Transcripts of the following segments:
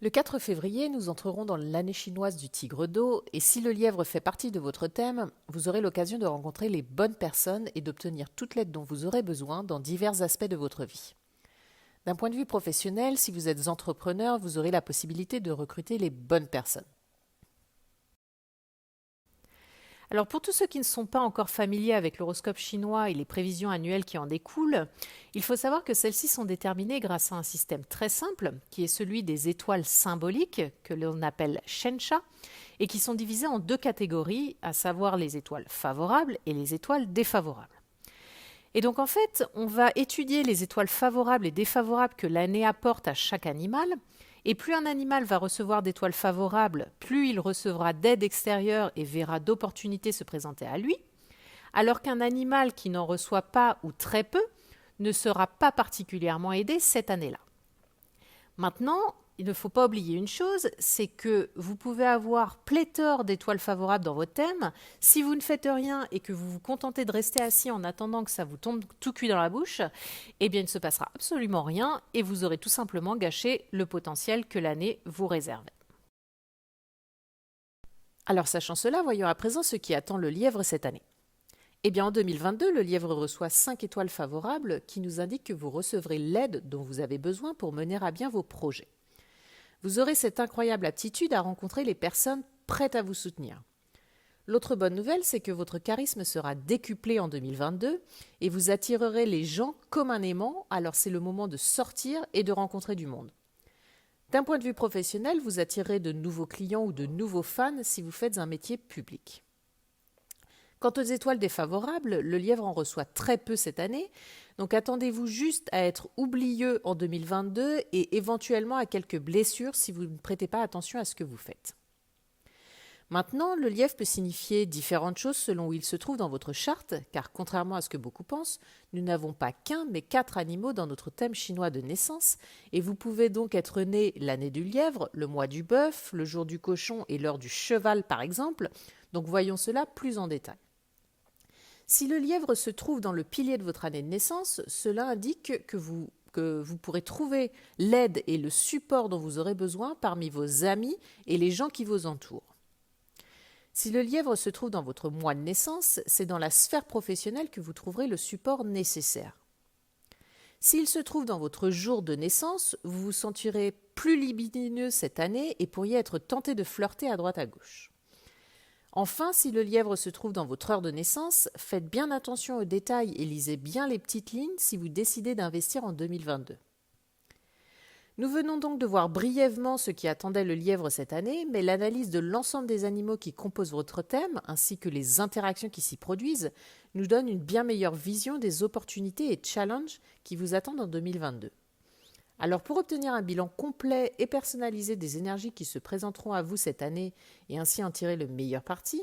Le 4 février, nous entrerons dans l'année chinoise du tigre d'eau et si le lièvre fait partie de votre thème, vous aurez l'occasion de rencontrer les bonnes personnes et d'obtenir toute l'aide dont vous aurez besoin dans divers aspects de votre vie. D'un point de vue professionnel, si vous êtes entrepreneur, vous aurez la possibilité de recruter les bonnes personnes. Alors pour tous ceux qui ne sont pas encore familiers avec l'horoscope chinois et les prévisions annuelles qui en découlent, il faut savoir que celles-ci sont déterminées grâce à un système très simple qui est celui des étoiles symboliques que l'on appelle Shensha et qui sont divisées en deux catégories, à savoir les étoiles favorables et les étoiles défavorables. Et donc en fait, on va étudier les étoiles favorables et défavorables que l'année apporte à chaque animal. Et plus un animal va recevoir d'étoiles favorables, plus il recevra d'aide extérieure et verra d'opportunités se présenter à lui, alors qu'un animal qui n'en reçoit pas ou très peu ne sera pas particulièrement aidé cette année-là. Maintenant, il ne faut pas oublier une chose, c'est que vous pouvez avoir pléthore d'étoiles favorables dans votre thème. Si vous ne faites rien et que vous vous contentez de rester assis en attendant que ça vous tombe tout cuit dans la bouche, eh bien il ne se passera absolument rien et vous aurez tout simplement gâché le potentiel que l'année vous réservait. Alors sachant cela, voyons à présent ce qui attend le lièvre cette année. Eh bien en 2022, le lièvre reçoit 5 étoiles favorables qui nous indiquent que vous recevrez l'aide dont vous avez besoin pour mener à bien vos projets. Vous aurez cette incroyable aptitude à rencontrer les personnes prêtes à vous soutenir. L'autre bonne nouvelle, c'est que votre charisme sera décuplé en 2022 et vous attirerez les gens comme un aimant, alors c'est le moment de sortir et de rencontrer du monde. D'un point de vue professionnel, vous attirerez de nouveaux clients ou de nouveaux fans si vous faites un métier public. Quant aux étoiles défavorables, le lièvre en reçoit très peu cette année, donc attendez-vous juste à être oublieux en 2022 et éventuellement à quelques blessures si vous ne prêtez pas attention à ce que vous faites. Maintenant, le lièvre peut signifier différentes choses selon où il se trouve dans votre charte, car contrairement à ce que beaucoup pensent, nous n'avons pas qu'un mais 4 animaux dans notre thème chinois de naissance, et vous pouvez donc être né l'année du lièvre, le mois du bœuf, le jour du cochon et l'heure du cheval par exemple, donc voyons cela plus en détail. Si le lièvre se trouve dans le pilier de votre année de naissance, cela indique que vous pourrez trouver l'aide et le support dont vous aurez besoin parmi vos amis et les gens qui vous entourent. Si le lièvre se trouve dans votre mois de naissance, c'est dans la sphère professionnelle que vous trouverez le support nécessaire. S'il se trouve dans votre jour de naissance, vous vous sentirez plus libidineux cette année et pourriez être tenté de flirter à droite à gauche. Enfin, si le lièvre se trouve dans votre heure de naissance, faites bien attention aux détails et lisez bien les petites lignes si vous décidez d'investir en 2022. Nous venons donc de voir brièvement ce qui attendait le lièvre cette année, mais l'analyse de l'ensemble des animaux qui composent votre thème, ainsi que les interactions qui s'y produisent, nous donne une bien meilleure vision des opportunités et challenges qui vous attendent en 2022. Alors pour obtenir un bilan complet et personnalisé des énergies qui se présenteront à vous cette année et ainsi en tirer le meilleur parti,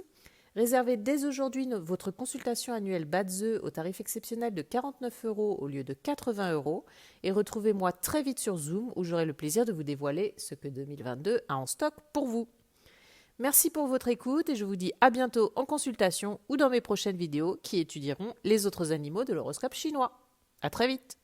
réservez dès aujourd'hui votre consultation annuelle BADZE au tarif exceptionnel de 49 € au lieu de 80 € et retrouvez-moi très vite sur Zoom où j'aurai le plaisir de vous dévoiler ce que 2022 a en stock pour vous. Merci pour votre écoute et je vous dis à bientôt en consultation ou dans mes prochaines vidéos qui étudieront les autres animaux de l'horoscope chinois. À très vite!